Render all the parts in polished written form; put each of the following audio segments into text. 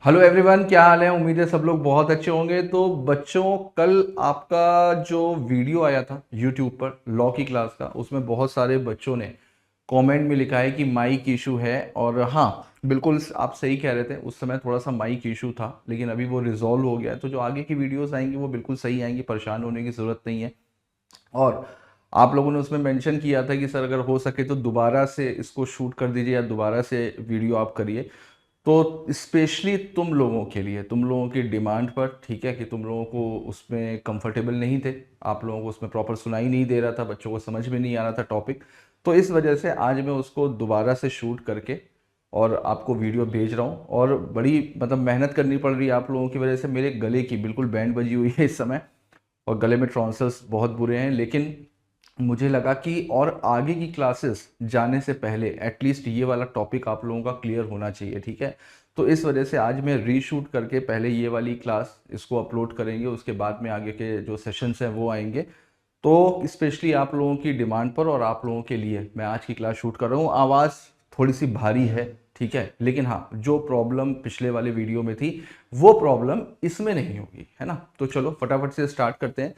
Hello everyone, क्या हाल है। उम्मीद है सब लोग बहुत अच्छे होंगे। तो बच्चों, कल आपका जो वीडियो आया था यूट्यूब पर लॉ की क्लास का, उसमें बहुत सारे बच्चों ने कमेंट में लिखा है कि माइक इशू है। और हाँ, बिल्कुल आप सही कह रहे थे, उस समय थोड़ा सा माइक इशू था, लेकिन अभी वो रिजॉल्व हो गया है। तो जो आगे की वीडियोस आएंगी वो बिल्कुल सही आएंगी, परेशान होने की ज़रूरत नहीं है। और आप लोगों ने उसमें मेंशन किया था कि सर अगर हो सके तो दोबारा से इसको शूट कर दीजिए या दोबारा से वीडियो आप करिए। तो स्पेशली तुम लोगों के लिए, तुम लोगों की डिमांड पर, ठीक है, कि तुम लोगों को उसमें कंफर्टेबल नहीं थे, आप लोगों को उसमें प्रॉपर सुनाई नहीं दे रहा था, बच्चों को समझ में नहीं आ रहा था टॉपिक। तो इस वजह से आज मैं उसको दोबारा से शूट करके और आपको वीडियो भेज रहा हूँ। और बड़ी मतलब मेहनत करनी पड़ रही है आप लोगों की वजह से। मेरे गले की बिल्कुल बैंड बजी हुई है इस समय, और गले में ट्रॉन्सल्स बहुत बुरे हैं। लेकिन मुझे लगा कि और आगे की क्लासेस जाने से पहले एटलीस्ट ये वाला टॉपिक आप लोगों का क्लियर होना चाहिए, ठीक है। तो इस वजह से आज मैं रीशूट करके पहले ये वाली क्लास इसको अपलोड करेंगे, उसके बाद में आगे के जो सेशंस हैं वो आएंगे। तो स्पेशली आप लोगों की डिमांड पर और आप लोगों के लिए मैं आज की क्लास शूट कर रहा हूँ। आवाज़ थोड़ी सी भारी है, ठीक है, लेकिन हाँ, जो प्रॉब्लम पिछले वाले वीडियो में थी वो प्रॉब्लम इसमें नहीं होगी, है ना। तो चलो फटाफट से स्टार्ट करते हैं।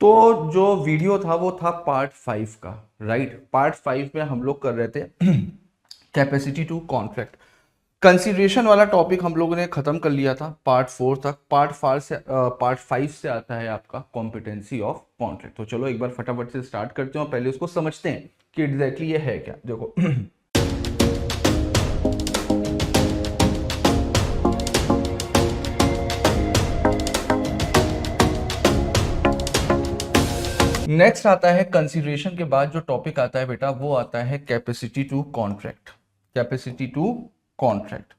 तो जो वीडियो था वो था पार्ट 5 का, राइट। पार्ट 5 में हम लोग कर रहे थे कैपेसिटी टू कॉन्ट्रैक्ट। कंसिडरेशन वाला टॉपिक हम लोगों ने खत्म कर लिया था पार्ट 4 तक। पार्ट 5 से आता है आपका कॉम्पिटेंसी ऑफ कॉन्ट्रैक्ट। तो चलो एक बार फटाफट से स्टार्ट करते हैं और पहले उसको समझते हैं कि एग्जैक्टली ये है क्या। देखो नेक्स्ट आता है कंसिडरेशन के बाद जो टॉपिक आता है बेटा, वो आता है capacity to contract. Capacity to contract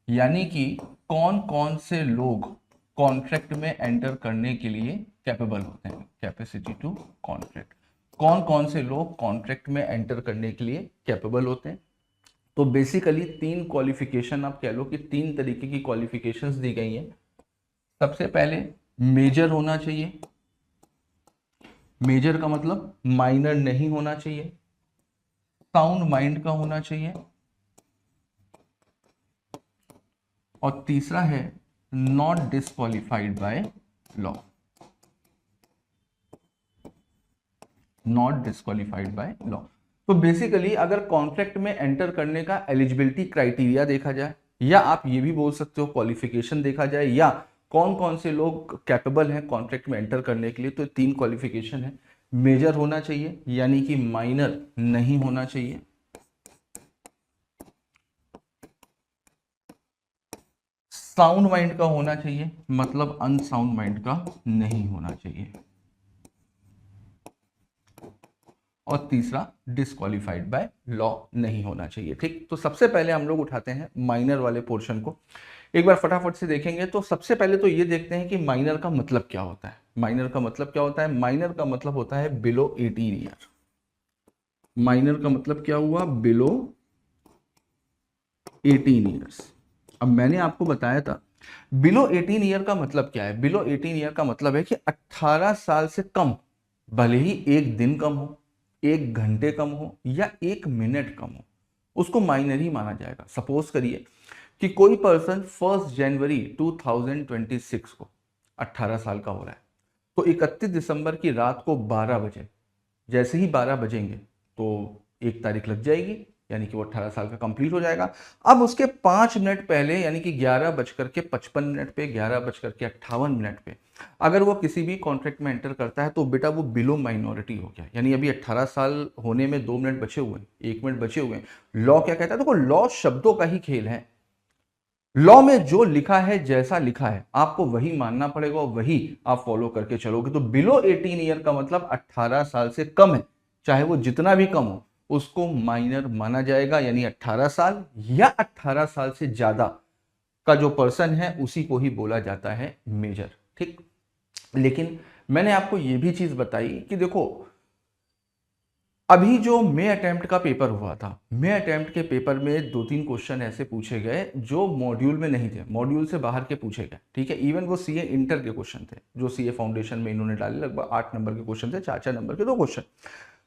यानी कि कौन कौन से लोग कॉन्ट्रैक्ट में एंटर करने के लिए कैपेबल होते हैं। कैपेसिटी टू कॉन्ट्रैक्ट, कौन कौन से लोग कॉन्ट्रैक्ट में एंटर करने के लिए कैपेबल होते हैं। तो बेसिकली 3 क्वालिफिकेशन, आप कह लो कि 3 तरीके की क्वालिफिकेशंस दी गई हैं। सबसे पहले मेजर होना चाहिए। मेजर का मतलब माइनर नहीं होना चाहिए। साउंड माइंड का होना चाहिए। और तीसरा है not disqualified by law. Not disqualified by law. तो बेसिकली अगर कॉन्ट्रैक्ट में एंटर करने का एलिजिबिलिटी क्राइटेरिया देखा जाए, या आप ये भी बोल सकते हो क्वालिफिकेशन देखा जाए, या कौन कौन से लोग कैपेबल हैं कॉन्ट्रैक्ट में एंटर करने के लिए, तो 3 क्वालिफिकेशन है। मेजर होना चाहिए यानी कि माइनर नहीं होना चाहिए। साउंड माइंड का होना चाहिए, मतलब अनसाउंड माइंड का नहीं होना चाहिए। और तीसरा डिस्क्वालिफाइड बाय लॉ नहीं होना चाहिए, ठीक। तो सबसे पहले हम लोग उठाते हैं माइनर वाले पोर्शन को, एक बार फटाफट से देखेंगे। तो सबसे पहले तो ये देखते हैं कि माइनर का मतलब क्या होता है। माइनर का मतलब क्या होता है? माइनर का मतलब होता है बिलो 18 ईयर। माइनर का मतलब क्या हुआ? Below 18 years. अब मैंने आपको बताया था बिलो 18 ईयर का मतलब क्या है। बिलो 18 ईयर का मतलब है कि 18 साल से कम, भले ही एक दिन कम हो, एक घंटे कम हो, या एक मिनट कम हो, उसको माइनर ही माना जाएगा। सपोज करिए कि कोई पर्सन 1 जनवरी 2026 को 18 साल का हो रहा है, तो 31 दिसंबर की रात को 12 बजे, जैसे ही 12 बजेंगे तो 1 तारीख लग जाएगी, यानी कि वो 18 साल का कंप्लीट हो जाएगा। अब उसके 5 मिनट पहले, यानी कि 11 बज कर के 55 मिनट पे, 11 बज कर के 58 मिनट पे अगर वो किसी भी कॉन्ट्रैक्ट में एंटर करता है, तो बेटा वो बिलो माइनॉरिटी हो गया। यानी अभी 18 साल होने में 2 मिनट बचे हुए हैं, 1 मिनट बचे हुए हैं। लॉ क्या कहता है? देखो, लॉ शब्दों का ही खेल है। लॉ में जो लिखा है, जैसा लिखा है, आपको वही मानना पड़ेगा और वही आप फॉलो करके चलोगे। तो बिलो 18 ईयर का मतलब 18 साल से कम है, चाहे वो जितना भी कम हो, उसको माइनर माना जाएगा। यानी 18 साल या 18 साल से ज्यादा का जो पर्सन है, उसी को ही बोला जाता है मेजर, ठीक। लेकिन मैंने आपको यह भी चीज बताई कि देखो, अभी जो मे अटेम्प्ट का पेपर हुआ था, मे अटेम्प्ट के पेपर में 2-3 क्वेश्चन ऐसे पूछे गए जो मॉड्यूल में नहीं थे, मॉड्यूल से बाहर के पूछे गए, ठीक है। इवन वो सीए इंटर के क्वेश्चन थे, जो सीए फाउंडेशन में इन्होंने डाले, लगभग 8 नंबर के क्वेश्चन थे, 4-4 नंबर के 2 क्वेश्चन।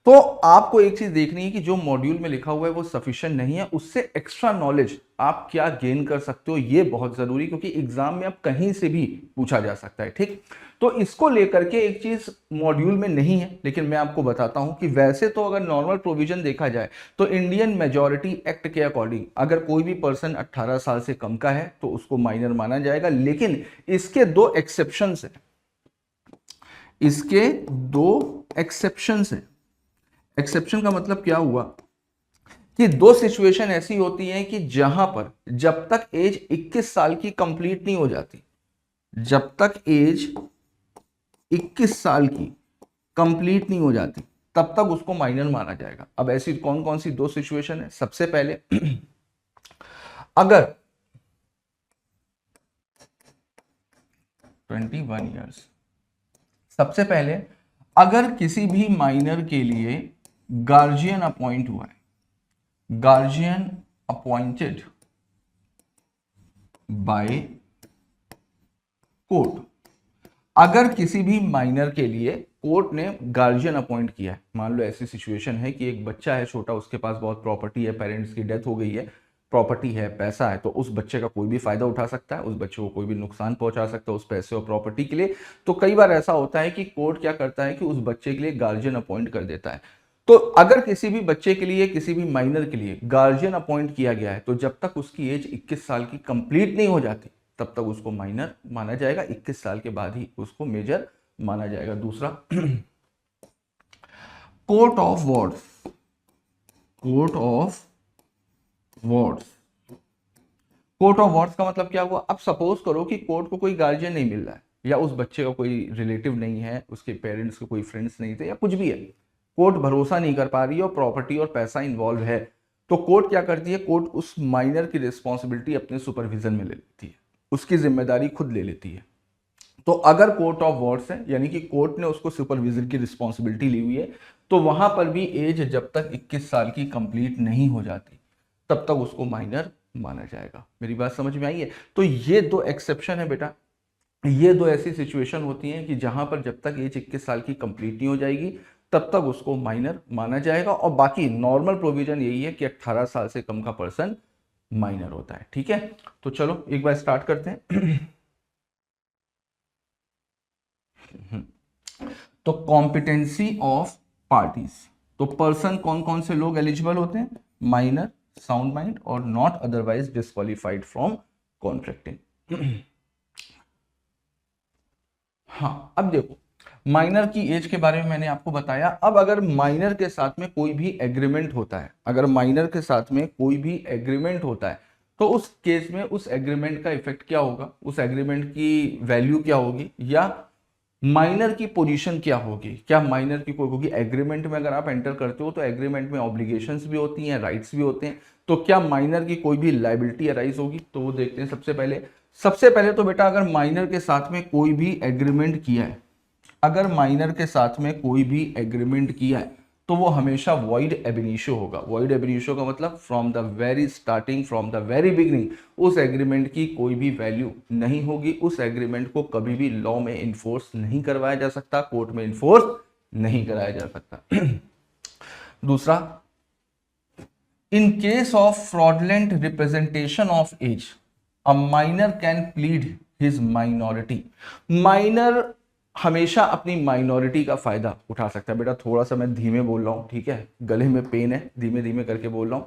तो आपको एक चीज देखनी है कि जो मॉड्यूल में लिखा हुआ है वो सफिशिएंट नहीं है, उससे एक्स्ट्रा नॉलेज आप क्या गेन कर सकते हो ये बहुत जरूरी, क्योंकि एग्जाम में आप कहीं से भी पूछा जा सकता है। ठीक, तो इसको लेकर के एक चीज मॉड्यूल में नहीं है, लेकिन मैं आपको बताता हूं कि वैसे तो अगर नॉर्मल प्रोविजन देखा जाए तो इंडियन मेजॉरिटी एक्ट के अकॉर्डिंग अगर कोई भी पर्सन 18 साल से कम का है तो उसको माइनर माना जाएगा, लेकिन इसके दो एक्सेप्शंस है। इसके दो एक्सेप्शंस है। एक्सेप्शन का मतलब क्या हुआ कि दो सिचुएशन ऐसी होती हैं कि जहां पर जब तक एज 21 साल की कंप्लीट नहीं हो जाती, जब तक एज 21 साल की कंप्लीट नहीं हो जाती तब तक उसको माइनर माना जाएगा। अब ऐसी कौन कौन सी दो सिचुएशन है? सबसे पहले अगर 21 ईयर्स, सबसे पहले अगर किसी भी माइनर के लिए गार्जियन अपॉइंट हुआ है, गार्जियन अपॉइंटेड बाय कोर्ट, अगर किसी भी माइनर के लिए कोर्ट ने गार्जियन अपॉइंट किया है, मान लो ऐसी सिचुएशन है कि एक बच्चा है छोटा, उसके पास बहुत प्रॉपर्टी है, पेरेंट्स की डेथ हो गई है, प्रॉपर्टी है, पैसा है, तो उस बच्चे का कोई भी फायदा उठा सकता है, उस बच्चे को कोई भी नुकसान पहुंचा सकता है उस पैसे और प्रॉपर्टी के लिए। तो कई बार ऐसा होता है कि कोर्ट क्या करता है कि उस बच्चे के लिए गार्जियन अपॉइंट कर देता है। तो अगर किसी भी बच्चे के लिए, किसी भी माइनर के लिए गार्जियन अपॉइंट किया गया है, तो जब तक उसकी एज 21 साल की कंप्लीट नहीं हो जाती तब तक उसको माइनर माना जाएगा, 21 साल के बाद ही उसको मेजर माना जाएगा। दूसरा, court of wards, court of wards, court of wards का मतलब क्या हुआ? अब सपोज करो कि कोर्ट को कोई गार्जियन नहीं मिल रहा है, या उस बच्चे का कोई रिलेटिव नहीं है, उसके पेरेंट्स के कोई फ्रेंड्स नहीं थे, या कुछ भी है, कोर्ट भरोसा नहीं कर पा रही है और प्रॉपर्टी और पैसा इन्वॉल्व है, तो कोर्ट क्या करती है? कोर्ट उस माइनर की रिस्पॉन्सिबिलिटी अपने सुपरविजन में ले लेती है, उसकी जिम्मेदारी खुद ले लेती है। तो अगर कोर्ट ऑफ वॉर्ड्स है, यानी कि कोर्ट ने उसको सुपरविजन की रिस्पॉन्सिबिलिटी ली हुई है, तो वहां पर भी एज जब तक 21 साल की कंप्लीट नहीं हो जाती तब तक उसको माइनर माना जाएगा। मेरी बात समझ में आई है? तो ये दो एक्सेप्शन है बेटा, ये दो ऐसी सिचुएशन होती हैं कि जहां पर जब तक एज 21 साल की कंप्लीट नहीं हो जाएगी तब तक उसको माइनर माना जाएगा, और बाकी नॉर्मल प्रोविजन यही है कि 18 साल से कम का पर्सन माइनर होता है। ठीक है, तो चलो एक बार स्टार्ट करते हैं। तो कॉम्पिटेंसी ऑफ पार्टीज, तो पर्सन कौन कौन से लोग एलिजिबल होते हैं? माइनर, साउंड माइंड और not otherwise disqualified from contracting. हाँ, अब देखो माइनर की एज के बारे में मैंने आपको बताया। अब अगर माइनर के साथ में कोई भी एग्रीमेंट होता है, अगर माइनर के साथ में कोई भी एग्रीमेंट होता है, तो उस केस में उस एग्रीमेंट का इफेक्ट क्या होगा, उस एग्रीमेंट की वैल्यू क्या होगी, या माइनर की पोजीशन क्या होगी? क्या माइनर की कोई होगी? एग्रीमेंट में अगर आप एंटर करते हो तो एग्रीमेंट में ऑब्लिगेशंस भी होती हैं, राइट्स भी होते हैं, तो क्या माइनर की कोई भी लाइबिलिटी अराइज होगी? तो वो देखते हैं। सबसे पहले तो बेटा अगर माइनर के साथ में कोई भी एग्रीमेंट किया है, अगर माइनर के साथ में कोई भी एग्रीमेंट किया है तो वो हमेशा वॉइड एब इनिशियो होगा। वॉइड एब इनिशियो का मतलब from the very starting, from the very beginning उस एग्रीमेंट की कोई भी वैल्यू नहीं होगी, उस एग्रीमेंट को कभी भी लॉ में इन्फोर्स नहीं करवाया जा सकता, कोर्ट में इन्फोर्स नहीं कराया जा सकता। दूसरा, in case of fraudulent representation of age a minor can plead his minority. Minor हमेशा अपनी माइनॉरिटी का फायदा उठा सकता है। बेटा थोड़ा सा मैं धीमे बोल रहा हूं, ठीक है, गले में पेन है, धीमे धीमे करके बोल रहा हूं।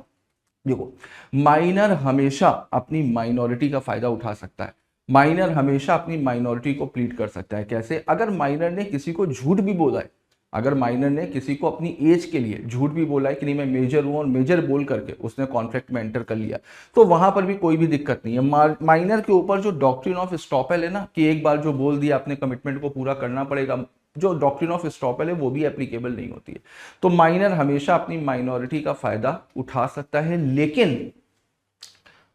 देखो, माइनर हमेशा अपनी माइनॉरिटी का फायदा उठा सकता है, माइनर हमेशा अपनी माइनॉरिटी को प्लीड कर सकता है। कैसे? अगर माइनर ने किसी को झूठ भी बोला है, अगर माइनर ने किसी को अपनी एज के लिए झूठ भी बोला है कि नहीं मैं मेजर हूं, और मेजर बोल करके उसने कॉन्ट्रैक्ट में एंटर कर लिया, तो वहां पर भी कोई भी दिक्कत नहीं है। माइनर के ऊपर जो डॉक्ट्रिन ऑफ स्टॉपेल है ना, कि एक बार जो बोल दिया अपने कमिटमेंट को पूरा करना पड़ेगा, जो डॉक्ट्रिन ऑफ स्टॉपेल है वो भी एप्लीकेबल नहीं होती है। तो माइनर हमेशा अपनी माइनॉरिटी का फायदा उठा सकता है, लेकिन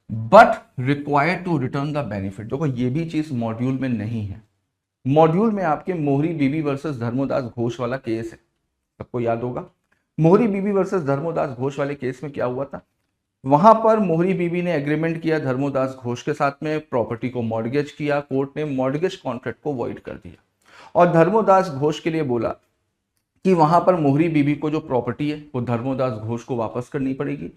but required to return the benefit. देखो ये भी चीज मॉड्यूल में नहीं है। मॉड्यूल में आपके मोहरी बीबी वर्सेस धर्मोदास घोष वाला केस है, सबको याद होगा। मोहरी बीबी वर्सेस धर्मोदास घोष वाले केस में क्या हुआ था? वहां पर मोहरी बीबी ने एग्रीमेंट किया धर्मोदास घोष के साथ में, प्रॉपर्टी को मॉर्गेज किया, कोर्ट ने मॉर्गेज कॉन्ट्रैक्ट को वॉइड कर दिया और धर्मोदास घोष के लिए बोला कि वहां पर मोहरी बीबी को जो प्रॉपर्टी है वो धर्मोदास घोष को वापस करनी पड़ेगी।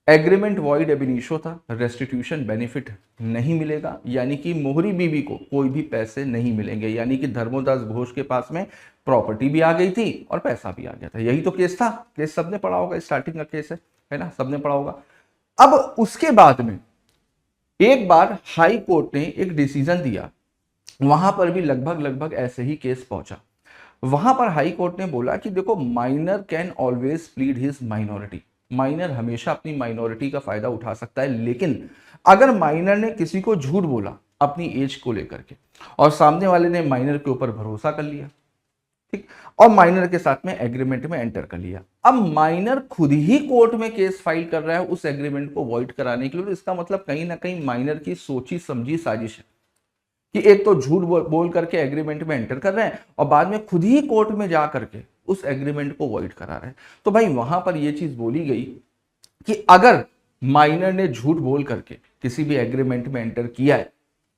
एग्रीमेंट वॉइड एब इनिशियो था, रेस्टिट्यूशन बेनिफिट नहीं मिलेगा, यानी कि मोहरी बीबी को कोई भी पैसे नहीं मिलेंगे, यानी कि धर्मोदास घोष के पास में प्रॉपर्टी भी आ गई थी और पैसा भी आ गया था। यही तो केस था, केस सबने पढ़ा होगा, स्टार्टिंग का केस है ना, सबने पढ़ा होगा। अब उसके बाद में एक बार हाई कोर्ट ने एक डिसीजन दिया, वहां पर भी लगभग लगभग ऐसे ही केस पहुंचा। वहां पर हाई कोर्ट ने बोला कि देखो, minor can always plead his minority, minor हमेशा अपनी माइनॉरिटी का फायदा उठा सकता है, लेकिन अगर माइनर ने किसी को झूठ बोला अपनी एज को लेकर के और सामने वाले ने माइनर के ऊपर भरोसा कर लिया, ठीक, और माइनर के साथ में एग्रीमेंट में एंटर कर लिया, अब माइनर खुद ही कोर्ट में केस फाइल कर रहा है उस एग्रीमेंट को वॉइड कराने के लिए, तो इसका मतलब कहीं ना कहीं माइनर की सोची समझी साजिश है कि एक तो झूठ बोल करके एग्रीमेंट में एंटर कर रहे हैं और बाद में खुद ही कोर्ट में जा करके उस एग्रीमेंट को वॉइड करा रहे हैं। तो भाई वहां पर यह चीज बोली गई कि अगर माइनर ने झूठ बोल करके किसी भी एग्रीमेंट में एंटर किया है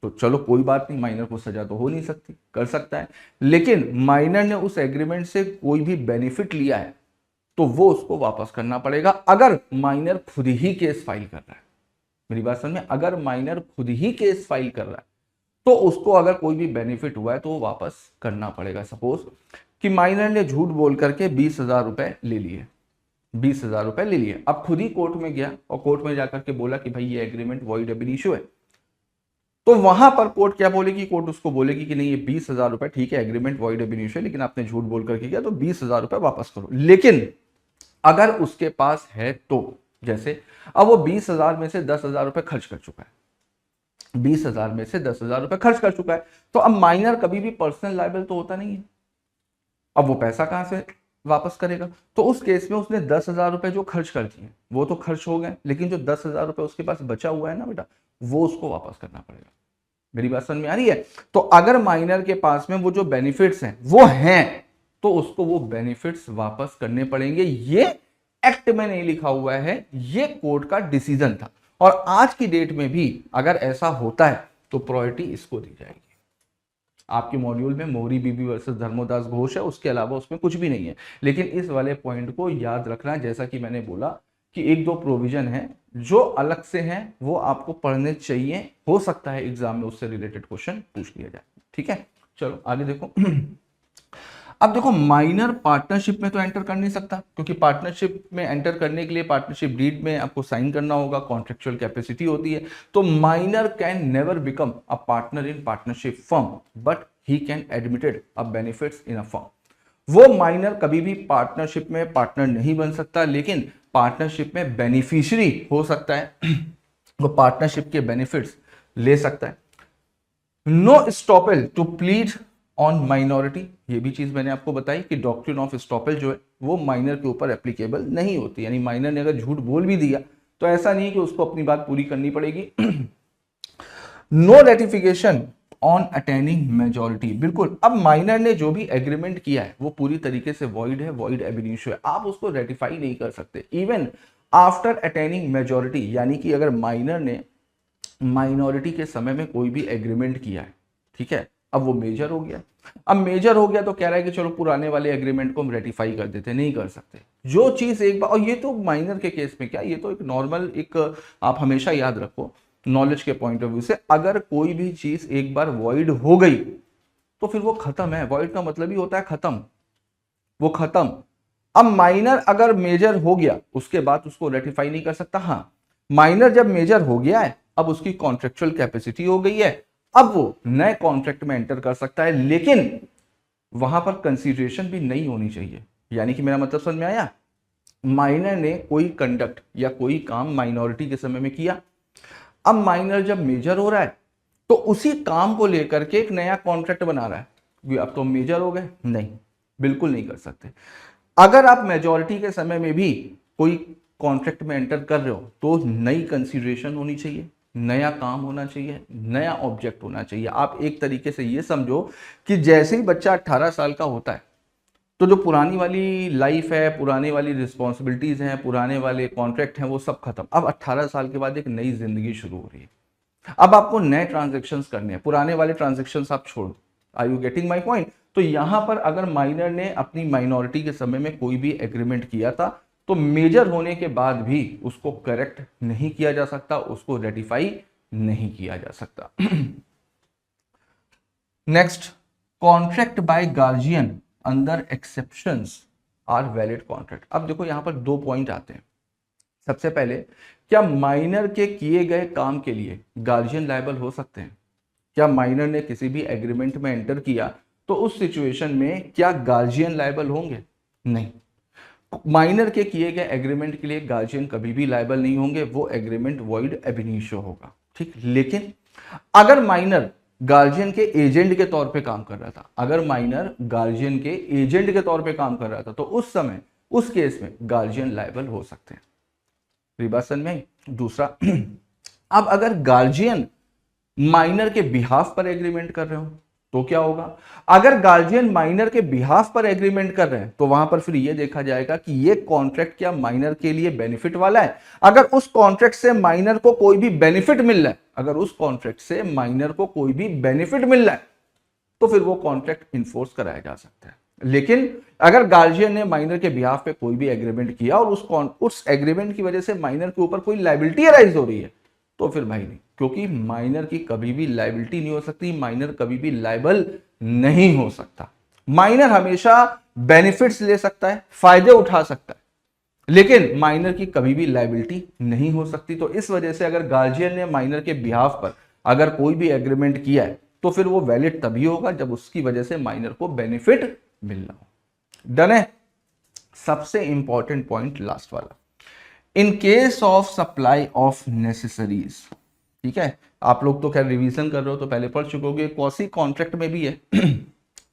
तो चलो कोई बात नहीं, माइनर को सजा तो हो नहीं सकती, कर सकता है, लेकिन माइनर ने उस एग्रीमेंट से कोई भी बेनिफिट लिया है तो वो उसको वापस करना पड़ेगा, अगर माइनर खुद ही केस फाइल कर रहा है। मेरी बात समझ में, अगर माइनर खुद ही केस फाइल कर रहा है तो उसको अगर कोई भी बेनिफिट हुआ है तो वो वापस करना पड़ेगा। सपोज कि माइनर ने झूठ बोल करके 20,000 रुपए ले लिए, 20,000 रुपए ले लिए, अब खुद ही कोर्ट में गया और कोर्ट में जाकर के बोला कि भाई ये एग्रीमेंट वॉइड एब इनिशियो है, तो वहां पर कोर्ट क्या बोलेगी, कोर्ट उसको बोलेगी कि नहीं ये 20,000 रुपए ठीक है, एग्रीमेंट वॉइड एब इनिशियो है, लेकिन आपने झूठ बोल करके किया तो 20,000 रुपए वापस करो। लेकिन अगर उसके पास है तो, जैसे अब वो 20,000 में से 10,000 रुपए खर्च कर चुका है, 20,000 में से 10,000 रुपए खर्च कर चुका है, तो अब माइनर कभी भी पर्सनल लायबल तो होता नहीं है, अब वो पैसा कहां से वापस करेगा? तो उस केस में उसने 10,000 रुपए जो खर्च कर दिए वो तो खर्च हो गए, लेकिन जो 10,000 रुपए उसके पास बचा हुआ है ना बेटा, वो उसको वापस करना पड़ेगा। मेरी बात समझ में आ रही है? तो अगर माइनर के पास में वो जो बेनिफिट्स हैं वो हैं तो उसको वो बेनिफिट्स वापस करने पड़ेंगे। ये एक्ट में नहीं लिखा हुआ है, ये कोर्ट का डिसीजन था, और आज की डेट में भी अगर ऐसा होता है तो प्रायोरिटी इसको दी जाएगी। आपके मॉड्यूल में मोहरी बीबी वर्सेस धर्मोदास घोष है, उसके अलावा उसमें कुछ भी नहीं है, लेकिन इस वाले पॉइंट को याद रखना, जैसा कि मैंने बोला कि एक दो प्रोविजन है जो अलग से हैं, वो आपको पढ़ने चाहिए, हो सकता है एग्जाम में उससे रिलेटेड क्वेश्चन पूछ लिया जाए। ठीक है, चलो आगे देखो। अब देखो, माइनर पार्टनरशिप में तो एंटर कर नहीं सकता, क्योंकि पार्टनरशिप में एंटर करने के लिए पार्टनरशिप डीड में आपको साइन करना होगा, कॉन्ट्रेक्चुअल कैपेसिटी होती है। तो minor can never become a partner in partnership firm, but he can admitted a benefits in a firm. वो माइनर कभी भी पार्टनरशिप में पार्टनर नहीं बन सकता, लेकिन पार्टनरशिप में बेनिफिशियरी हो सकता है, वो पार्टनरशिप के बेनिफिट्स ले सकता है। No estoppel to plead on minority, ये भी चीज मैंने आपको बताई कि डॉक्ट्रिन ऑफ स्टॉपेल जो है वो माइनर के ऊपर एप्लीकेबल नहीं होती, यानी माइनर ने अगर झूठ बोल भी दिया तो ऐसा नहीं कि उसको अपनी बात पूरी करनी पड़ेगी। No ratification on attaining majority, बिल्कुल, अब माइनर ने जो भी एग्रीमेंट किया है वो पूरी तरीके से वॉइड है, वॉइड एब इनिशियो है, आप उसको रेटिफाई नहीं कर सकते इवन आफ्टर अटेनिंग मेजॉरिटी। यानी कि अगर माइनर ने माइनॉरिटी के समय में कोई भी एग्रीमेंट किया है, ठीक है, अब वो मेजर हो गया, अब मेजर हो गया तो कह रहा है कि चलो पुराने वाले एग्रीमेंट को हम रेटिफाई कर देते, नहीं कर सकते। जो चीज एक बार, और ये तो माइनर के केस में क्या, ये तो एक नॉर्मल, एक आप हमेशा याद रखो नॉलेज के पॉइंट ऑफ व्यू से, अगर कोई भी चीज एक बार वॉइड हो गई तो फिर वो खत्म है। वॉइड का मतलब ही होता है खत्म, वो खत्म। अब माइनर अगर मेजर हो गया उसके बाद उसको रेटिफाई नहीं कर सकता। हाँ, माइनर जब मेजर हो गया है, अब उसकी कॉन्ट्रेक्चुअल कैपेसिटी हो गई है, अब वो नए कॉन्ट्रैक्ट में एंटर कर सकता है, लेकिन वहां पर कंसीडरेशन भी नहीं होनी चाहिए। यानी कि मेरा मतलब समझ में आया? माइनर ने कोई कंडक्ट या कोई काम माइनॉरिटी के समय में किया, अब माइनर जब मेजर हो रहा है तो उसी काम को लेकर के एक नया कॉन्ट्रैक्ट बना रहा है, अब तो मेजर हो गए, नहीं, बिल्कुल नहीं कर सकते। अगर आप मेजॉरिटी के समय में भी कोई कॉन्ट्रैक्ट में एंटर कर रहे हो तो नई कंसीडरेशन होनी चाहिए, नया काम होना चाहिए, नया ऑब्जेक्ट होना चाहिए। आप एक तरीके से ये समझो कि जैसे ही बच्चा 18 साल का होता है तो जो पुरानी वाली लाइफ है, पुरानी वाली रिस्पॉन्सिबिलिटीज हैं, पुराने वाले कॉन्ट्रैक्ट हैं, वो सब खत्म। अब 18 साल के बाद एक नई जिंदगी शुरू हो रही है, अब आपको नए ट्रांजेक्शन्स करने हैं, पुराने वाले ट्रांजेक्शन्स आप छोड़ो। Are you getting my point? तो यहां पर अगर माइनर ने अपनी माइनॉरिटी के समय में कोई भी एग्रीमेंट किया था तो मेजर होने के बाद भी उसको करेक्ट नहीं किया जा सकता, उसको रेटिफाई नहीं किया जा सकता। Next, contract by guardian under exceptions are valid contract. अब देखो यहां पर दो पॉइंट आते हैं। सबसे पहले, क्या माइनर के किए गए काम के लिए गार्जियन लायबल हो सकते हैं? क्या माइनर ने किसी भी एग्रीमेंट में एंटर किया तो उस सिचुएशन में क्या गार्जियन लायबल होंगे? नहीं, माइनर के किए गए एग्रीमेंट के लिए गार्जियन कभी भी लायबल नहीं होंगे, वो एग्रीमेंट वॉइड एब इनिशियो होगा। ठीक, लेकिन अगर माइनर गार्जियन के एजेंट के तौर पे काम कर रहा था, अगर माइनर गार्जियन के एजेंट के तौर पे काम कर रहा था तो उस समय उस केस में गार्जियन लायबल हो सकते हैं। रिबासन में दूसरा, अब अगर गार्जियन माइनर के बिहाफ पर एग्रीमेंट कर रहे हो तो क्या होगा? अगर गार्जियन माइनर के बिहाफ पर एग्रीमेंट कर रहे हैं तो वहां पर फिर यह देखा जाएगा कि ये कॉन्ट्रैक्ट क्या माइनर के लिए बेनिफिट वाला है। अगर उस कॉन्ट्रैक्ट से माइनर को कोई भी बेनिफिट मिल रहा है, अगर उस कॉन्ट्रैक्ट से माइनर को कोई भी बेनिफिट मिल रहा है तो फिर वो कॉन्ट्रैक्ट इन्फोर्स कराया जा सकता है। लेकिन अगर गार्जियन ने माइनर के बिहाफ पे कोई भी एग्रीमेंट किया और उस एग्रीमेंट की वजह से माइनर के ऊपर कोई लायबिलिटी अराइज हो रही है तो फिर भाई नहीं, क्योंकि माइनर की कभी भी लायबिलिटी नहीं हो सकती, माइनर कभी भी लायबल नहीं हो सकता। माइनर हमेशा बेनिफिट्स ले सकता है, फायदे उठा सकता है, लेकिन माइनर की कभी भी लायबिलिटी नहीं हो सकती। तो इस वजह से अगर गार्जियन ने माइनर के बिहाफ पर अगर कोई भी एग्रीमेंट किया है तो फिर वो वैलिड तभी होगा जब उसकी वजह से माइनर को बेनिफिट मिलना हो। डन है। सबसे इंपॉर्टेंट पॉइंट लास्ट वाला, इन case of supply of necessaries. ठीक है, आप लोग तो खैर रिवीजन कर रहे हो तो पहले पढ़ चुके होगे, क्वासी कॉन्ट्रैक्ट में भी है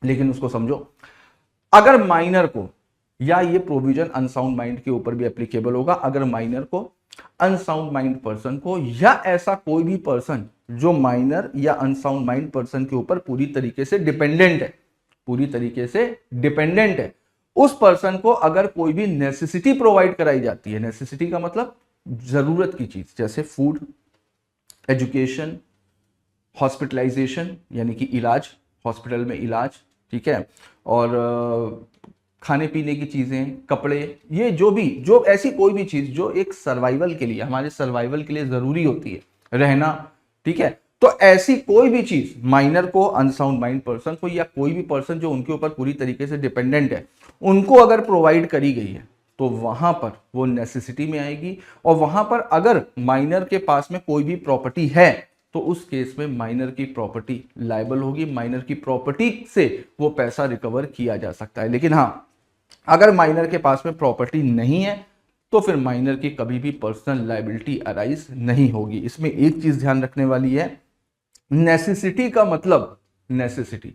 लेकिन उसको समझो। अगर माइनर को, या ये प्रोविजन अनसाउंड माइंड के ऊपर भी एप्लीकेबल होगा, अगर माइनर को, अनसाउंड माइंड पर्सन को, या ऐसा कोई भी पर्सन जो माइनर या अनसाउंड माइंड पर्सन के ऊपर पूरी तरीके से डिपेंडेंट है, पूरी तरीके से डिपेंडेंट है, उस पर्सन को अगर कोई भी नेसेसिटी प्रोवाइड कराई जाती है, नेसेसिटी का मतलब जरूरत की चीज, जैसे फूड, एजुकेशन, हॉस्पिटलाइजेशन यानी कि इलाज, हॉस्पिटल में इलाज, ठीक है, और खाने पीने की चीजें, कपड़े, ये जो ऐसी कोई भी चीज जो एक सर्वाइवल के लिए, हमारे सर्वाइवल के लिए जरूरी होती है, रहना, ठीक है, तो ऐसी कोई भी चीज माइनर को, अनसाउंड माइंड पर्सन को, या कोई भी पर्सन जो उनके ऊपर पूरी तरीके से डिपेंडेंट है, उनको अगर प्रोवाइड करी गई है तो वहां पर वो नेसेसिटी में आएगी। और वहां पर अगर माइनर के पास में कोई भी प्रॉपर्टी है तो उस केस में माइनर की प्रॉपर्टी लायबल होगी, माइनर की प्रॉपर्टी से वो पैसा रिकवर किया जा सकता है। लेकिन हाँ, अगर माइनर के पास में प्रॉपर्टी नहीं है तो फिर माइनर की कभी भी पर्सनल लायबिलिटी अराइज नहीं होगी। इसमें एक चीज ध्यान रखने वाली है, नेसेसिटी का मतलब, नेसेसिटी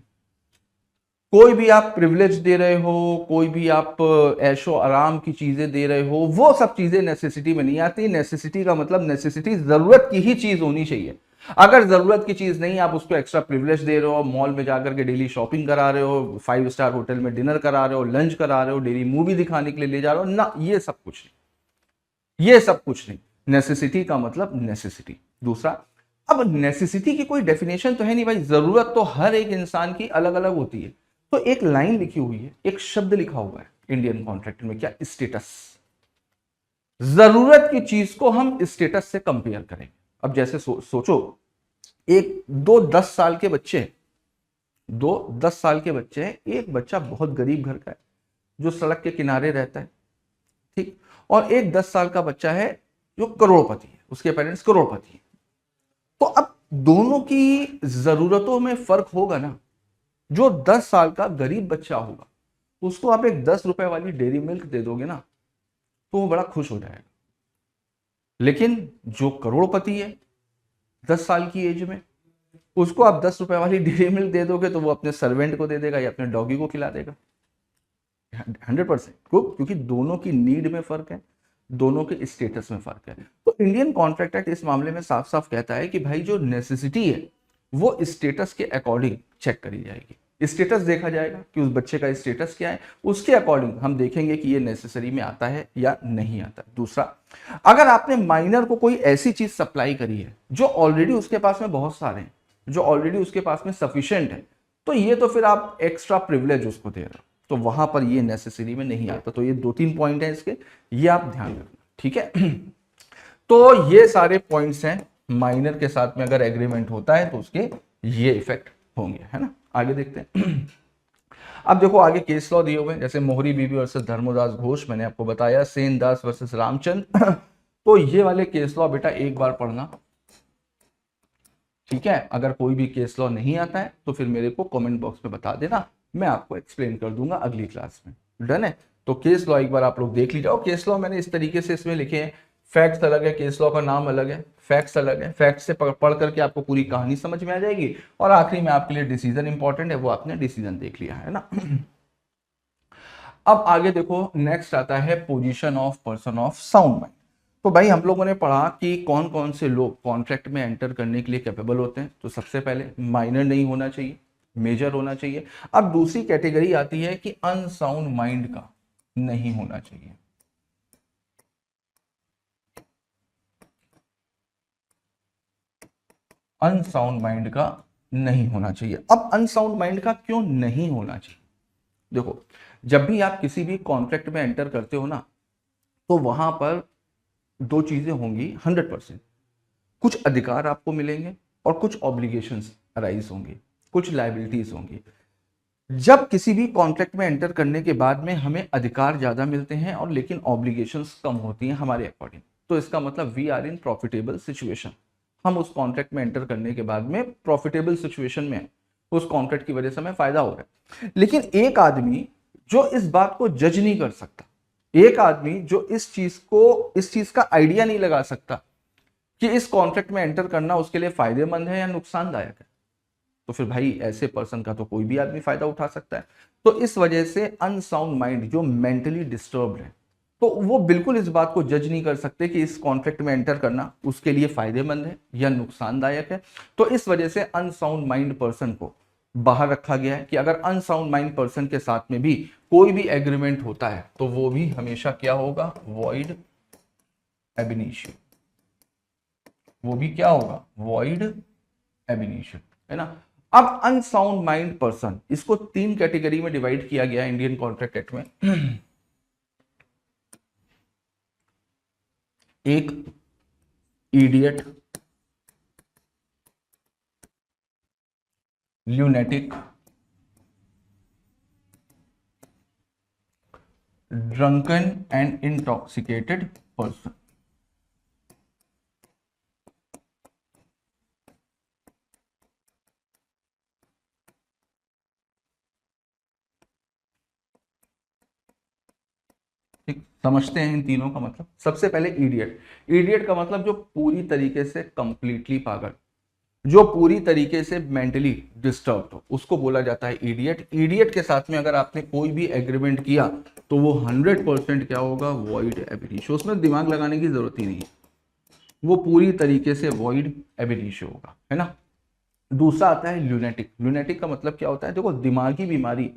कोई भी आप प्रिविलेज दे रहे हो, कोई भी आप ऐशो आराम की चीजें दे रहे हो, वो सब चीजें नेसेसिटी में नहीं आती। नेसेसिटी का मतलब, नेसेसिटी जरूरत की ही चीज होनी चाहिए। अगर जरूरत की चीज नहीं, आप उसको एक्स्ट्रा प्रिविलेज दे रहे हो, मॉल में जाकर के डेली शॉपिंग करा रहे हो, 5 स्टार होटल में डिनर करा रहे हो, लंच करा रहे हो, डेली मूवी दिखाने के लिए ले जा रहे हो ना, ये सब कुछ नहीं, ये सब कुछ नहीं। नेसेसिटी का मतलब नेसेसिटी। दूसरा, अब नेसेसिटी की कोई डेफिनेशन तो है नहीं भाई, जरूरत तो हर एक इंसान की अलग अलग होती है। तो एक लाइन लिखी हुई है, एक शब्द लिखा हुआ है इंडियन कॉन्ट्रैक्ट में, क्या? स्टेटस। जरूरत की चीज को हम स्टेटस से कंपेयर करेंगे। अब जैसे सोचो, एक 2-10 साल के बच्चे, 2-10 साल के बच्चे हैं, एक बच्चा बहुत गरीब घर का है जो सड़क के किनारे रहता है, ठीक, और एक 10 साल का बच्चा है जो करोड़पति है, उसके पेरेंट्स करोड़पति है। तो अब दोनों की जरूरतों में फर्क होगा ना। जो 10 साल का गरीब बच्चा होगा उसको आप एक 10 रुपए वाली डेयरी मिल्क दे दोगे ना तो वो बड़ा खुश हो जाएगा। लेकिन जो करोड़पति है 10 साल की एज में, उसको आप 10 रुपए वाली डेयरी मिल्क दे दोगे तो वो अपने सर्वेंट को दे देगा या अपने डॉगी को खिला देगा। 100%। क्योंकि दोनों की नीड में फर्क है, दोनों के स्टेटस में फर्क है। तो इंडियन कॉन्ट्रैक्ट एक्ट इस मामले में साफ साफ कहता है कि भाई जो नेसेसिटी है वो स्टेटस के अकॉर्डिंग चेक करी जाएगी। स्टेटस देखा जाएगा कि उस बच्चे का स्टेटस क्या है, उसके अकॉर्डिंग हम देखेंगे कि ये नेसेसरी में आता है या नहीं आता। दूसरा, अगर आपने माइनर को कोई ऐसी चीज सप्लाई करी है जो ऑलरेडी उसके पास में बहुत सारे हैं, जो ऑलरेडी उसके पास में सफिशिएंट है, तो ये तो फिर आप एक्स्ट्रा प्रिविलेज उसको दे रहे हो, तो वहां पर ये नेसेसरी में नहीं आता। तो ये 2-3 पॉइंट है इसके, ये आप ध्यान रखना, ठीक है। तो ये सारे पॉइंट्स हैं, माइनर के साथ में अगर एग्रीमेंट होता है तो उसके ये इफेक्ट होंगे, है ना। आगे देखते हैं। अब देखो आगे केस लॉ दिए हुए हैं, जैसे मोहरी बीबी वर्सेस धर्मदास घोष, मैंने आपको बताया, सेन दास वर्सेस रामचंद्र। तो ये वाले केस लॉ बेटा एक बार पढ़ना, ठीक है। अगर कोई भी केस लॉ नहीं आता है तो फिर मेरे को कमेंट बॉक्स में बता देना, मैं आपको एक्सप्लेन कर दूंगा अगली क्लास में, डन है। तो केस लॉ एक बार आप लोग देख लीजिए। और केस लॉ मैंने इस तरीके से इसमें लिखे हैं, फैक्ट्स अलग है, केस लॉ का नाम अलग है, फैक्ट्स अलग है। फैक्ट्स से पढ़ करके आपको पूरी कहानी समझ में आ जाएगी, और आखिरी में आपके लिए डिसीजन इंपॉर्टेंट है, वो आपने डिसीजन देख लिया है ना। अब आगे देखो, नेक्स्ट आता है position of person of sound mind. तो भाई हम लोगों ने पढ़ा कि कौन कौन से लोग कॉन्ट्रैक्ट में एंटर करने के लिए कैपेबल होते हैं। तो सबसे पहले माइनर नहीं होना चाहिए, मेजर होना चाहिए। अब दूसरी कैटेगरी आती है कि अनसाउंड माइंड का नहीं होना चाहिए। अनसाउंड माइंड का नहीं होना चाहिए। अब अनसाउंड माइंड का क्यों नहीं होना चाहिए? देखो, जब भी आप किसी भी कॉन्ट्रैक्ट में एंटर करते हो ना, तो वहां पर दो चीजें होंगी 100%। कुछ अधिकार आपको मिलेंगे और कुछ ऑब्लिगेशंस अराइज होंगी, कुछ लायबिलिटीज होंगी। जब किसी भी कॉन्ट्रैक्ट में एंटर करने के बाद में हमें अधिकार ज्यादा मिलते हैं और लेकिन ऑब्लिगेशंस कम होती हैं हमारे अकॉर्डिंग, तो इसका मतलब we are in profitable situation. हम उस कॉन्ट्रैक्ट में एंटर करने के बाद में प्रॉफिटेबल सिचुएशन में हैं, उस कॉन्ट्रैक्ट की वजह से हमें फायदा हो रहा है। लेकिन एक आदमी जो इस बात को जज नहीं कर सकता, एक आदमी जो इस चीज का आइडिया नहीं लगा सकता कि इस कॉन्ट्रैक्ट में एंटर करना उसके लिए फायदेमंद है या नुकसानदायक है, तो फिर भाई ऐसे पर्सन का तो कोई भी आदमी फायदा उठा सकता है। तो इस वजह से अनसाउंड माइंड जो मेंटली डिस्टर्ब्ड है, तो वो बिल्कुल इस बात को जज नहीं कर सकते कि इस कॉन्ट्रैक्ट में एंटर करना उसके लिए फायदेमंद है या नुकसानदायक है। तो इस वजह से अनसाउंड माइंड पर्सन को बाहर रखा गया है कि अगर अनसाउंड माइंड पर्सन के साथ में भी कोई भी एग्रीमेंट होता है तो वो भी हमेशा क्या होगा? वॉइड एब इनिशियो। वो भी क्या होगा? वॉइड एब इनिशियो, है ना। अब अनसाउंड माइंड पर्सन, इसको 3 कैटेगरी में डिवाइड किया गया इंडियन कॉन्ट्रैक्ट एक्ट में। एक idiot, lunatic, drunken and intoxicated person. ठीक, समझते हैं इन तीनों का मतलब। सबसे पहले इडियट। इडियट का मतलब जो पूरी तरीके से कंप्लीटली पागल, जो पूरी तरीके से मेंटली डिस्टर्ब हो, उसको बोला जाता है इडियट। इडियट के साथ में अगर आपने कोई भी एग्रीमेंट किया तो वो 100% क्या होगा? वॉइड एब इनिशियो। उसमें दिमाग लगाने की जरूरत ही नहीं है, वो पूरी तरीके से वॉइड एब इनिशियो होगा, है ना। दूसरा आता है ल्यूनेटिक। ल्यूनेटिक का मतलब क्या होता है? देखो, दिमागी बीमारी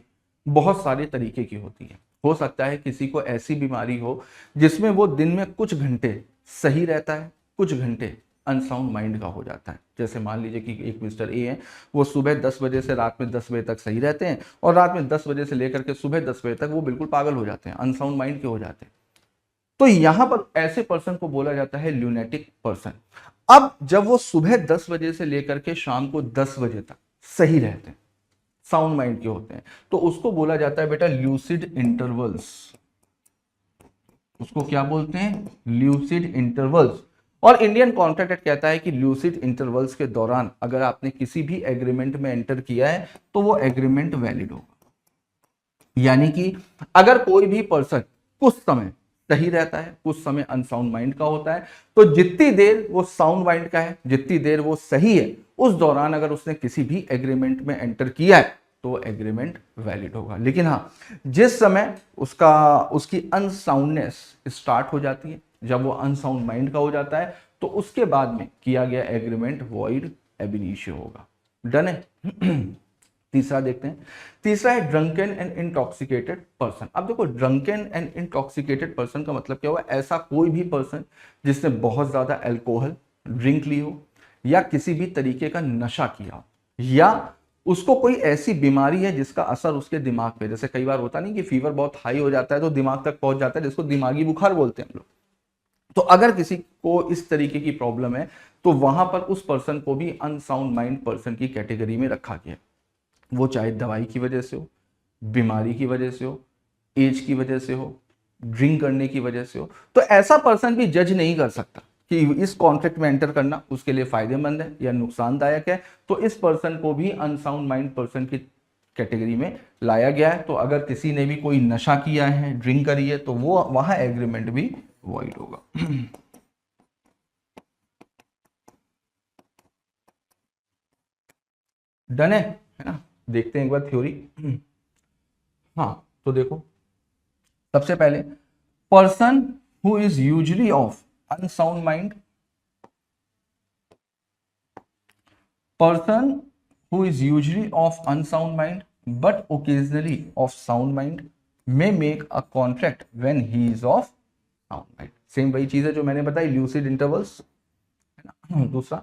बहुत सारे तरीके की होती है। हो सकता है किसी को ऐसी बीमारी हो जिसमें वो दिन में कुछ घंटे सही रहता है, कुछ घंटे अनसाउंड माइंड का हो जाता है। जैसे मान लीजिए कि एक मिस्टर ए है, वो सुबह 10 बजे से रात में 10 बजे तक सही रहते हैं, और रात में 10 बजे से लेकर के सुबह 10 बजे तक वो बिल्कुल पागल हो जाते हैं, अनसाउंड माइंड के हो जाते हैं। तो यहां पर ऐसे पर्सन को बोला जाता है ल्यूनेटिक पर्सन। अब जब वो सुबह 10 बजे से लेकर के शाम को 10 बजे तक सही रहते हैं, साउंड माइंड के होते हैं, तो उसको बोला जाता है बेटा ल्यूसिड इंटरवल्स। उसको क्या बोलते हैं? Lucid intervals. और इंडियन कॉन्ट्रैक्ट एक्ट कहता है कि ल्यूसिड इंटरवल्स के दौरान अगर आपने किसी भी एग्रीमेंट में एंटर किया है तो वो एग्रीमेंट वैलिड होगा। यानी कि अगर कोई भी पर्सन कुछ समय सही रहता है, कुछ समय अनसाउंड माइंड का होता है, तो जितनी देर वो साउंड माइंड का है, जितनी देर वो सही है, उस दौरान अगर उसने किसी भी एग्रीमेंट में एंटर किया है तो एग्रीमेंट वैलिड होगा। लेकिन हाँ, जिस समय उसकी अनसाउंडनेस स्टार्ट हो जाती है, जब वो अनसाउंड माइंड का हो जाता है, तो उसके बाद में किया गया एग्रीमेंट वॉइड एब इनिशियो होगा। डन है। तीसरा देखते हैं। तीसरा है ड्रंकन एंड इंटॉक्सिकेटेड पर्सन। अब देखो, ड्रंकन एंड इंटॉक्सिकेटेड पर्सन का मतलब क्या हुआ? ऐसा कोई भी पर्सन जिसने बहुत ज्यादा अल्कोहल ड्रिंक ली हो, या किसी भी तरीके का नशा किया हो, या उसको कोई ऐसी बीमारी है जिसका असर उसके दिमाग पे, जैसे कई बार होता नहीं कि फीवर बहुत हाई हो जाता है तो दिमाग तक पहुंच जाता है, जिसको दिमागी बुखार बोलते हैं हम लोग। तो अगर किसी को इस तरीके की प्रॉब्लम है तो वहां पर उस पर्सन को भी अनसाउंड माइंड पर्सन की कैटेगरी में रखा गया। वो चाहे दवाई की वजह से हो, बीमारी की वजह से हो, एज की वजह से हो, ड्रिंक करने की वजह से हो, तो ऐसा पर्सन भी जज नहीं कर सकता कि इस कॉन्ट्रैक्ट में एंटर करना उसके लिए फायदेमंद है या नुकसानदायक है। तो इस पर्सन को भी अनसाउंड माइंड पर्सन की कैटेगरी में लाया गया है। तो अगर किसी ने भी कोई नशा किया है, ड्रिंक करी है, तो वो वहां एग्रीमेंट भी वॉइड होगा। डन है ना। देखते हैं एक बार थ्योरी। हाँ, तो देखो सबसे पहले, person who is usually of unsound mind, person who is usually of unsound mind but occasionally of sound mind may make a contract when he is of sound mind। Same वही चीज है जो मैंने बताई, ल्यूसिड इंटरवल्स, है ना। दूसरा,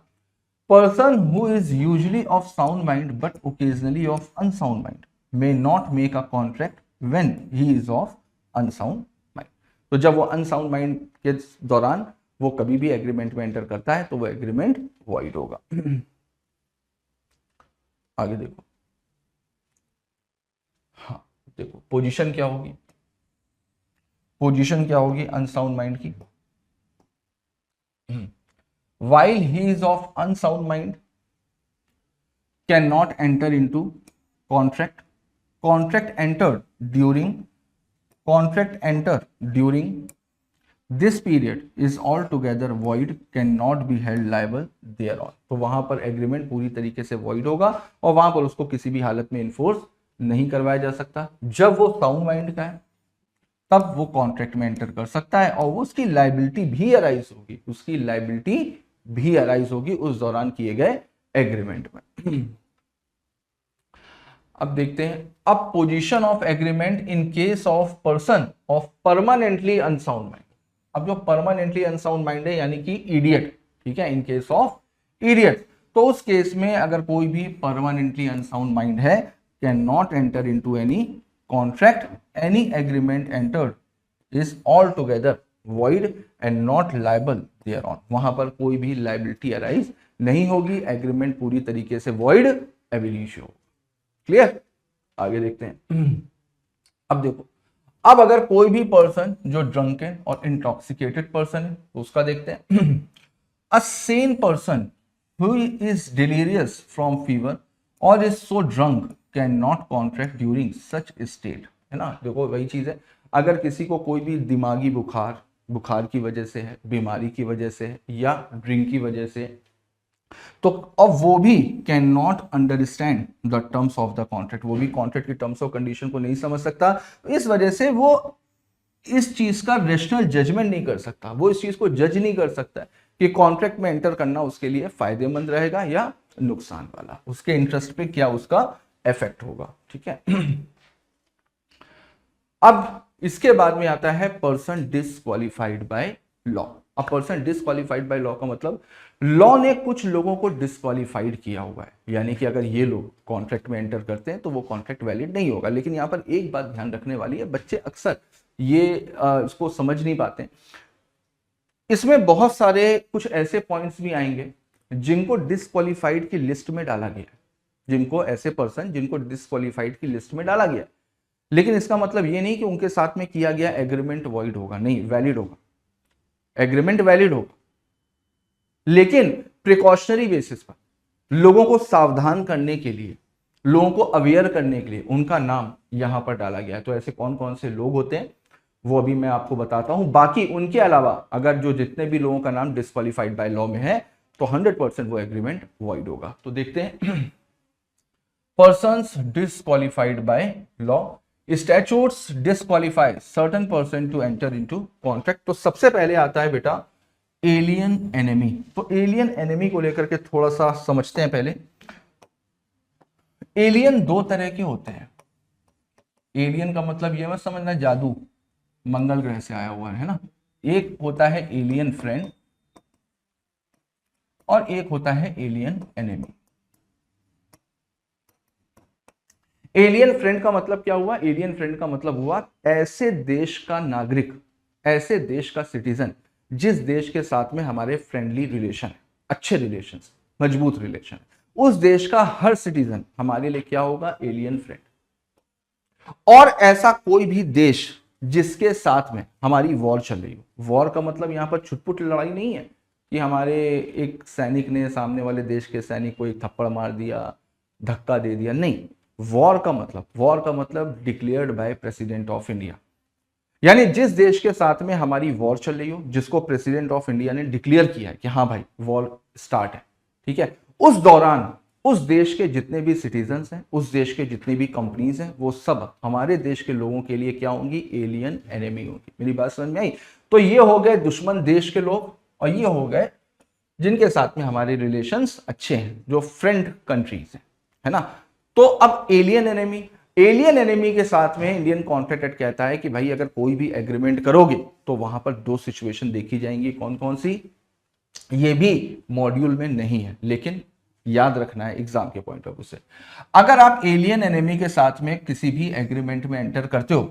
person who is usually of sound mind but occasionally of unsound mind may not make a contract when he is of unsound mind। तो जब वो अनसाउंड माइंड के दौरान वो कभी भी एग्रीमेंट में एंटर करता है तो वो एग्रीमेंट वॉइड होगा। आगे देखो, हाँ देखो पोजीशन क्या होगी, पोजीशन क्या होगी अनसाउंड माइंड की। while he is of unsound mind cannot enter into contract, contract entered during this period is altogether void, cannot be held liable thereon। तो वहां पर एग्रीमेंट पूरी तरीके से वॉइड होगा और वहां पर उसको किसी भी हालत में इन्फोर्स नहीं करवाया जा सकता। जब वो साउंड माइंड का है तब वो कॉन्ट्रैक्ट में एंटर कर सकता है और वो उसकी लाइबिलिटी भी अराइज होगी, उसकी लाइबिलिटी भी अराइज होगी उस दौरान किए गए एग्रीमेंट में। अब देखते हैं, अब position of agreement in case of person of permanently unsound mind. अब जो परमानेंटली अनसाउंड माइंड है यानी कि इडियट, ठीक है, इन केस ऑफ इडियट, तो उस केस में अगर कोई भी परमानेंटली अनसाउंड माइंड है, can not enter into any contract, any agreement entered is all together void and not liable thereon। वहां पर कोई भी लाइबिलिटी अराइज नहीं होगी, एग्रीमेंट पूरी तरीके से void एबिलिश हो। क्लियर, आगे देखते हैं। अब देखो, अब अगर कोई भी पर्सन जो ड्रंकन और इंटॉक्सिकेटेड पर्सन है तो उसका देखते हैं। A sane person who is delirious from fever और is so drunk can not contract during such state, है ना। देखो वही चीज है, अगर किसी को कोई भी दिमागी बुखार की वजह से है, बीमारी की वजह से है या ड्रिंक की वजह से, तो अब वो भी can not understand the terms of the contract, वो भी कॉन्ट्रैक्ट की टर्म्स ऑफ कंडीशन को नहीं समझ सकता। इस वजह से वो इस चीज का रेशनल जजमेंट नहीं कर सकता, वो इस चीज को जज नहीं कर सकता कि कॉन्ट्रैक्ट में एंटर करना उसके लिए फायदेमंद रहेगा या नुकसान वाला, उसके इंटरेस्ट पे क्या उसका इफेक्ट होगा। ठीक है। अब इसके बाद में आता है पर्सन डिसक्वालिफाइड बाय लॉ। अब पर्सन डिसक्वालिफाइड बाय लॉ का मतलब लॉ ने कुछ लोगों को डिसक्वालिफाइड किया हुआ है, यानी कि अगर ये लोग कॉन्ट्रैक्ट में एंटर करते हैं तो वो कॉन्ट्रैक्ट वैलिड नहीं होगा। लेकिन यहां पर एक बात ध्यान रखने वाली है, बच्चे अक्सर ये इसको समझ नहीं पाते। इसमें बहुत सारे कुछ ऐसे पॉइंट्स भी आएंगे जिनको डिसक्वालिफाइड की लिस्ट में डाला गया, जिनको ऐसे पर्सन जिनको डिसक्वालिफाइड की लिस्ट में डाला गया, लेकिन इसका मतलब ये नहीं कि उनके साथ में किया गया एग्रीमेंट वॉइड होगा, नहीं, वैलिड होगा, एग्रीमेंट वैलिड होगा, लेकिन प्रिकॉशनरी बेसिस पर, लोगों को सावधान करने के लिए, लोगों को अवेयर करने के लिए उनका नाम यहां पर डाला गया है। तो ऐसे कौन कौन से लोग होते हैं वो अभी मैं आपको बताता हूं। बाकी उनके अलावा अगर जो जितने भी लोगों का नाम डिसक्वालिफाइड बाय लॉ में है तो 100% वो एग्रीमेंट वॉइड होगा। तो देखते हैं, persons disqualified by law, statutes disqualify certain person to enter into contract. तो सबसे पहले आता है बेटा एलियन एनिमी। तो एलियन एनिमी को लेकर के थोड़ा सा समझते हैं पहले। एलियन दो तरह के होते हैं। एलियन का मतलब ये मत समझना जादू मंगल ग्रह से आया हुआ है ना। एक होता है एलियन फ्रेंड और एक होता है एलियन एनिमी। एलियन फ्रेंड का मतलब क्या हुआ? एलियन फ्रेंड का मतलब हुआ ऐसे देश का नागरिक, ऐसे देश का सिटीजन जिस देश के साथ में हमारे फ्रेंडली रिलेशन है, अच्छे रिलेशन, मजबूत रिलेशन, उस देश का हर सिटीजन हमारे लिए क्या होगा? Alien friend. और ऐसा कोई भी देश जिसके साथ में हमारी वॉर चल रही हो, वॉर का मतलब यहां पर छुटपुट लड़ाई नहीं है कि हमारे एक सैनिक ने सामने वाले देश के सैनिक को एक थप्पड़ मार दिया, धक्का दे दिया, नहीं। वॉर का मतलब declared by president of India, यानी जिस देश के साथ में हमारी वॉर चल रही हो, जिसको प्रेसिडेंट ऑफ इंडिया ने डिक्लेयर किया है कि हाँ भाई वॉर स्टार्ट है, ठीक है, उस दौरान उस देश के जितने भी सिटीजन्स हैं, उस देश के जितनी भी कंपनीज हैं, वो सब हमारे देश के लोगों के लिए क्या होंगी? एलियन एनिमी होगी। मेरी बात समझ में आई? तो ये हो गए दुश्मन देश के लोग, और ये हो गए जिनके साथ में हमारे रिलेशंस अच्छे हैं, जो फ्रेंड कंट्रीज हैं, है ना। तो अब एलियन एनिमी के साथ में इंडियन कॉन्ट्रैक्ट एक्ट कहता है कि भाई अगर कोई भी एग्रीमेंट करोगे तो वहां पर दो सिचुएशन देखी जाएंगी। कौन कौन सी? ये भी मॉड्यूल में नहीं है, लेकिन याद रखना है एग्जाम के पॉइंट ऑफ व्यू से। अगर आप एलियन एनिमी के साथ में किसी भी एग्रीमेंट में एंटर करते हो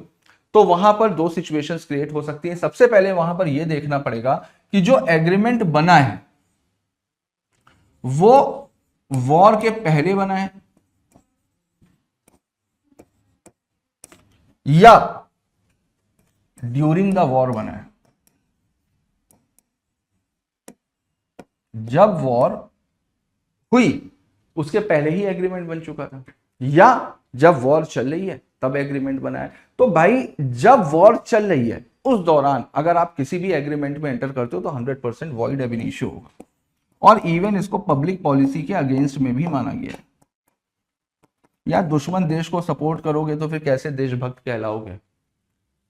तो वहां पर दो सिचुएशंस क्रिएट हो सकती हैं। सबसे पहले वहां पर यह देखना पड़ेगा कि जो एग्रीमेंट बना है वो वॉर के पहले बना है या ड्यूरिंग द वॉर बना है। जब वॉर हुई उसके पहले ही एग्रीमेंट बन चुका था, या जब वॉर चल रही है तब एग्रीमेंट बना है। तो भाई जब वॉर चल रही है उस दौरान अगर आप किसी भी एग्रीमेंट में एंटर करते हो तो 100% वॉइड एब इनिशियो होगा, और इवन इसको पब्लिक पॉलिसी के अगेंस्ट में भी माना गया है। या दुश्मन देश को सपोर्ट करोगे तो फिर कैसे देशभक्त कहलाओगे?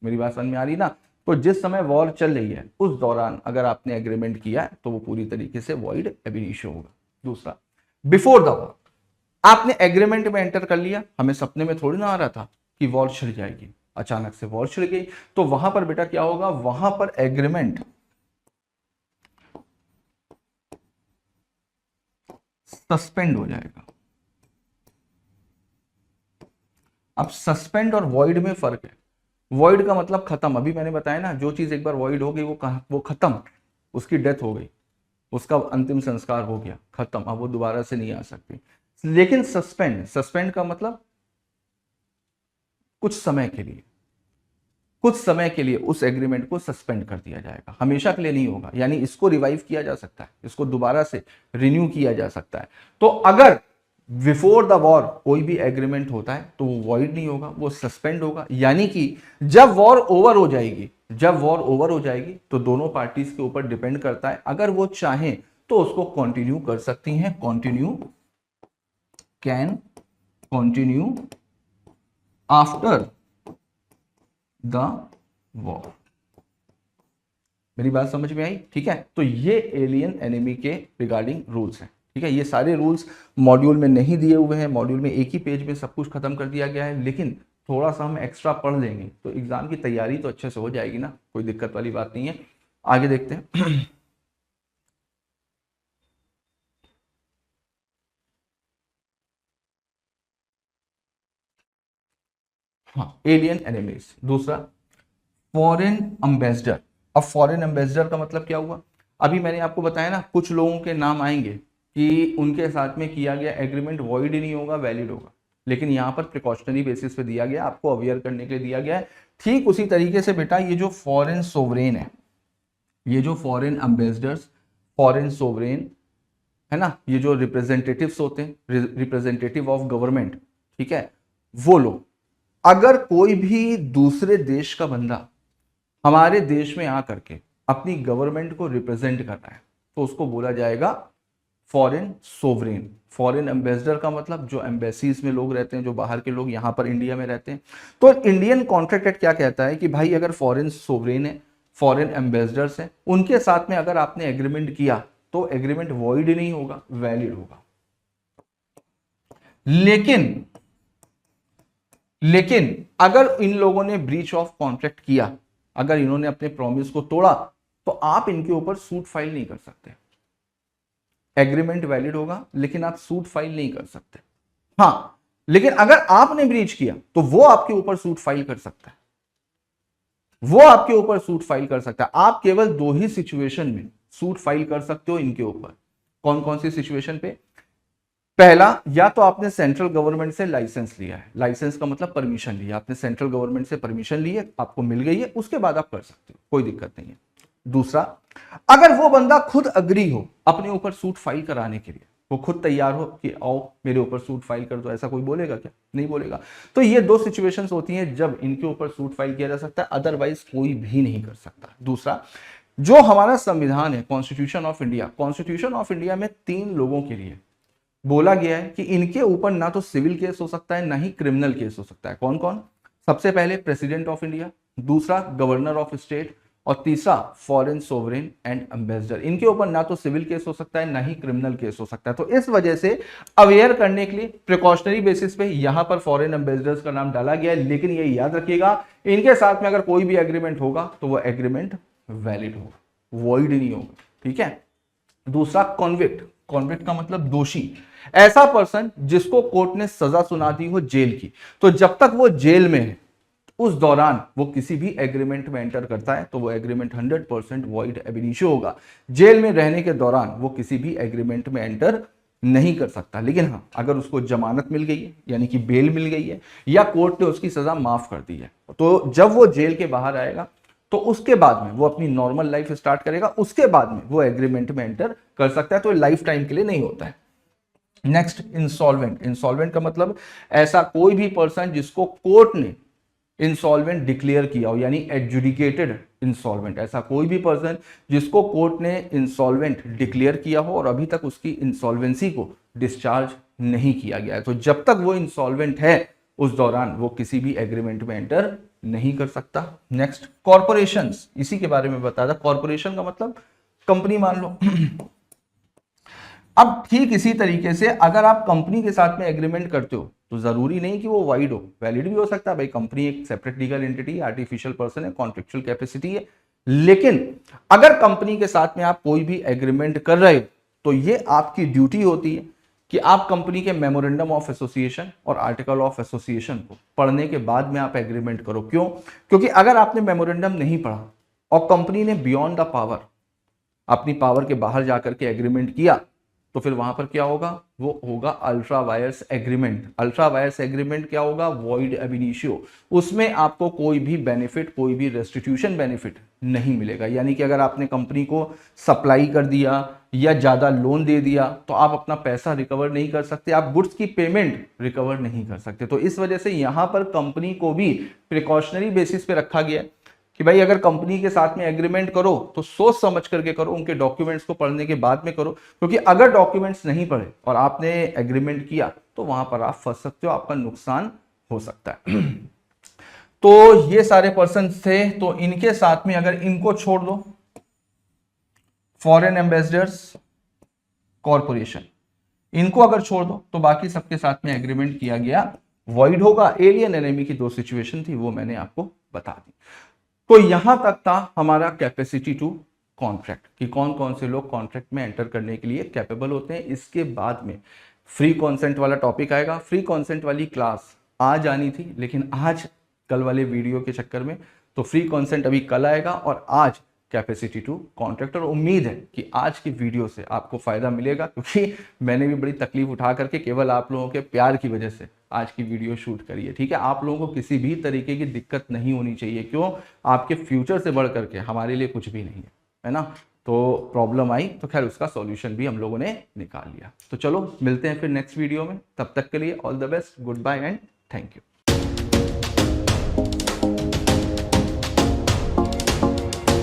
मेरी बात समझ में आ रही ना। तो जिस समय वॉर चल रही है उस दौरान अगर आपने एग्रीमेंट किया है तो वो पूरी तरीके से वॉइड एब इनिशियो होगा। दूसरा, बिफोर द वॉर आपने एग्रीमेंट में एंटर कर लिया, हमें सपने में थोड़ी ना आ रहा था कि वॉर छिड़ जाएगी, अचानक से वॉर छिड़ गई, तो वहां पर बेटा क्या होगा? वहां पर एग्रीमेंट सस्पेंड हो जाएगा। अब सस्पेंड और वॉइड में फर्क है। वॉइड का मतलब खत्म, अभी मैंने बताया ना, जो चीज एक बार वॉइड हो गई वो खत्म, उसकी डेथ हो गई, उसका अंतिम संस्कार हो गया, खत्म, अब वो दोबारा से नहीं आ सकती। लेकिन सस्पेंड का मतलब कुछ समय के लिए, कुछ समय के लिए उस एग्रीमेंट को सस्पेंड कर दिया जाएगा, हमेशा के लिए नहीं होगा। यानी इसको रिवाइव किया जा सकता है, इसको दोबारा से रिन्यू किया जा सकता है। तो अगर बिफोर द वॉर कोई भी एग्रीमेंट होता है तो वो वॉइड नहीं होगा, वो सस्पेंड होगा। यानी कि जब वॉर ओवर हो जाएगी, जब वॉर ओवर हो जाएगी तो दोनों पार्टीज के ऊपर डिपेंड करता है, अगर वो चाहें तो उसको कंटिन्यू कर सकती हैं, can continue after the war. मेरी बात समझ में आई? ठीक है, तो ये एलियन एनिमी के रिगार्डिंग रूल्स हैं। ठीक है, ये सारे रूल्स मॉड्यूल में नहीं दिए हुए हैं, मॉड्यूल में एक ही पेज में सब कुछ खत्म कर दिया गया है, लेकिन थोड़ा सा हम एक्स्ट्रा पढ़ लेंगे तो एग्जाम की तैयारी तो अच्छे से हो जाएगी ना, कोई दिक्कत वाली बात नहीं है। आगे देखते हैं। हाँ, एलियन एनिमीज। दूसरा, फॉरेन एम्बेसडर। अब फॉरेन एम्बेसडर का मतलब क्या हुआ? अभी मैंने आपको बताया ना, कुछ लोगों के नाम आएंगे कि उनके साथ में किया गया एग्रीमेंट वॉइड ही नहीं होगा, वैलिड होगा, लेकिन यहाँ पर प्रिकॉशनरी बेसिस पे दिया गया, आपको अवेयर करने के लिए दिया गया है। ठीक उसी तरीके से बेटा ये जो फॉरेन सोवरेन है, ये जो फॉरेन एम्बेसडर्स, फॉरेन सोवरेन है ना, ये जो रिप्रेजेंटेटिव्स होते हैं, रिप्रेजेंटेटिव ऑफ गवर्नमेंट, ठीक है, वो लोग, अगर कोई भी दूसरे देश का बंदा हमारे देश में आकर के अपनी गवर्नमेंट को रिप्रेजेंट कर रहा है तो उसको बोला जाएगा फॉरेन सोवरेन। फॉरेन एम्बेसडर का मतलब जो एम्बेसीज में लोग रहते हैं, जो बाहर के लोग यहां पर इंडिया में रहते हैं। तो इंडियन कॉन्ट्रैक्ट एक्ट क्या कहता है कि भाई अगर फॉरेन सोवरेन है, फॉरेन एम्बेसडर्स हैं, उनके साथ में अगर आपने एग्रीमेंट किया तो एग्रीमेंट वॉइड नहीं होगा, वैलिड होगा। लेकिन अगर इन लोगों ने ब्रीच ऑफ कॉन्ट्रैक्ट किया, अगर इन्होंने अपने प्रॉमिस को तोड़ा, तो आप इनके ऊपर सूट फाइल नहीं कर सकते। एग्रीमेंट वैलिड होगा लेकिन आप सूट फाइल नहीं कर सकते। हाँ, लेकिन अगर आपने ब्रीच किया तो वो आपके ऊपर सूट फाइल कर सकता है, वो आपके ऊपर सूट फाइल कर सकता है। आप केवल दो ही सिचुएशन में सूट फाइल कर सकते हो इनके ऊपर। कौन कौन सी सिचुएशन पे? पहला, या तो आपने सेंट्रल गवर्नमेंट से लाइसेंस लिया है, लाइसेंस का मतलब परमिशन लिया, आपने सेंट्रल गवर्नमेंट से परमिशन ली है, आपको मिल गई है, उसके बाद आप कर सकते हो, कोई दिक्कत नहीं है। दूसरा, अगर वो बंदा खुद अग्री हो अपने ऊपर सूट फाइल कराने के लिए, वो खुद तैयार हो कि आओ मेरे ऊपर सूट फाइल कर दो, ऐसा कोई बोलेगा क्या? नहीं बोलेगा। तो ये दो सिचुएशंस होती हैं जब इनके ऊपर सूट फाइल किया जा सकता है, अदरवाइज कोई भी नहीं कर सकता। दूसरा, जो हमारा संविधान है, constitution of India, constitution of India में 3 लोगों के लिए बोला गया है कि इनके ऊपर ना तो सिविल केस हो सकता है ना ही क्रिमिनल केस हो सकता है। कौन कौन? सबसे पहले प्रेसिडेंट ऑफ इंडिया, दूसरा गवर्नर ऑफ स्टेट, और तीसरा फॉरेन सोवरेन एंड एम्बेसडर। इनके ऊपर ना तो सिविल केस हो सकता है ना ही क्रिमिनल केस हो सकता है। तो इस वजह से अवेयर करने के लिए प्रिकॉशनरी बेसिस पे यहां पर फॉरेन एम्बेसडर्स का नाम डाला गया है, लेकिन ये याद रखिएगा इनके साथ में अगर कोई भी एग्रीमेंट होगा तो वो एग्रीमेंट वैलिड होगा, वॉइड नहीं होगा। ठीक है। दूसरा, कॉन्विक्ट, कॉन्विक्ट का मतलब दोषी, ऐसा पर्सन जिसको कोर्ट ने सजा सुना दी हो जेल की, तो जब तक वो जेल में है उस दौरान वो किसी भी एग्रीमेंट में एंटर करता है तो वो एग्रीमेंट 100% वॉइड एब इनिशियो होगा। जेल में रहने के दौरान वो किसी भी एग्रीमेंट में एंटर नहीं कर सकता। लेकिन हाँ, अगर उसको जमानत मिल गई है यानी कि बेल मिल गई है या कोर्ट ने उसकी सजा माफ कर दी है, तो जब वो जेल के बाहर आएगा तो उसके बाद में वो अपनी नॉर्मल लाइफ स्टार्ट करेगा, उसके बाद में वो एग्रीमेंट में एंटर कर सकता है। तो लाइफ टाइम के लिए नहीं होता है। नेक्स्ट, इंसॉल्वेंट, इंसॉल्वेंट का मतलब ऐसा कोई भी पर्सन जिसको कोर्ट ने इंसॉल्वेंट डिक्लेयर किया हो, यानी एडजुडिकेटेड इंसॉल्वेंट, ऐसा कोई भी पर्सन जिसको कोर्ट ने इंसॉल्वेंट डिक्लेयर किया हो और अभी तक उसकी इंसॉल्वेंसी को डिस्चार्ज नहीं किया गया है, तो जब तक वो इंसॉल्वेंट है उस दौरान वो किसी भी एग्रीमेंट में एंटर नहीं कर सकता। नेक्स्ट, कॉर्पोरेशंस, इसी के बारे में बताया था। कॉर्पोरेशन का मतलब कंपनी मान लो। अब ठीक इसी तरीके से अगर आप कंपनी के साथ में एग्रीमेंट करते हो तो जरूरी नहीं कि वो वाइड हो, वैलिड भी हो सकता है। भाई कंपनी एक सेपरेट लीगल एंटिटी है, आर्टिफिशियल पर्सन है, कॉन्ट्रेक्चुअल कैपेसिटी है, लेकिन अगर कंपनी के साथ में आप कोई भी एग्रीमेंट कर रहे हो तो ये आपकी ड्यूटी होती है कि आप कंपनी के मेमोरेंडम ऑफ एसोसिएशन और आर्टिकल ऑफ एसोसिएशन को पढ़ने के बाद में आप एग्रीमेंट करो। क्यों? क्योंकि अगर आपने मेमोरेंडम नहीं पढ़ा और कंपनी ने बियॉन्ड द पावर, अपनी पावर के बाहर जाकर के एग्रीमेंट किया, तो फिर वहां पर क्या होगा? वो होगा ultra vires agreement. Ultra vires agreement क्या होगा? वॉइड एब इनिशियो। उसमें आपको कोई भी बेनिफिट, कोई भी रेस्टिट्यूशन बेनिफिट नहीं मिलेगा। यानी कि अगर आपने कंपनी को सप्लाई कर दिया या ज्यादा लोन दे दिया तो आप अपना पैसा रिकवर नहीं कर सकते, आप गुड्स की पेमेंट रिकवर नहीं कर सकते। तो इस वजह से यहां पर कंपनी को भी प्रिकॉशनरी बेसिस पे रखा गया है कि भाई अगर कंपनी के साथ में एग्रीमेंट करो तो सोच समझ करके करो, उनके डॉक्यूमेंट्स को पढ़ने के बाद में करो, क्योंकि अगर डॉक्यूमेंट्स नहीं पढ़े और आपने एग्रीमेंट किया तो वहां पर आप फंस सकते हो, आपका नुकसान हो सकता है। तो ये सारे पर्सन थे, तो इनके साथ में अगर इनको छोड़ दो, फॉरेन एम्बेसडर्स, कॉरपोरेशन, इनको अगर छोड़ दो तो बाकी सबके साथ में एग्रीमेंट किया गया वॉइड होगा। एलियन एनिमी की 2 सिचुएशन थी वो मैंने आपको बता दी। तो यहां तक था हमारा कैपेसिटी टू कॉन्ट्रैक्ट कि कौन कौन से लोग कॉन्ट्रैक्ट में एंटर करने के लिए कैपेबल होते हैं। इसके बाद में फ्री कॉन्सेंट वाला टॉपिक आएगा। फ्री कॉन्सेंट वाली क्लास आज आनी थी, लेकिन आज कल वाले वीडियो के चक्कर में, तो फ्री कॉन्सेंट अभी कल आएगा और आज कैपेसिटी टू कॉन्ट्रैक्ट। और उम्मीद है कि आज की वीडियो से आपको फायदा मिलेगा, क्योंकि मैंने भी बड़ी तकलीफ उठा करके केवल आप लोगों के प्यार की वजह से आज की वीडियो शूट करी है। ठीक है, आप लोगों को किसी भी तरीके की दिक्कत नहीं होनी चाहिए। क्यों? आपके फ्यूचर से बढ़ करके हमारे लिए कुछ भी नहीं है ना। तो प्रॉब्लम आई तो खैर उसका सॉल्यूशन भी हम लोगों ने निकाल लिया। तो चलो मिलते हैं फिर नेक्स्ट वीडियो में, तब तक के लिए all the best, goodbye and thank you.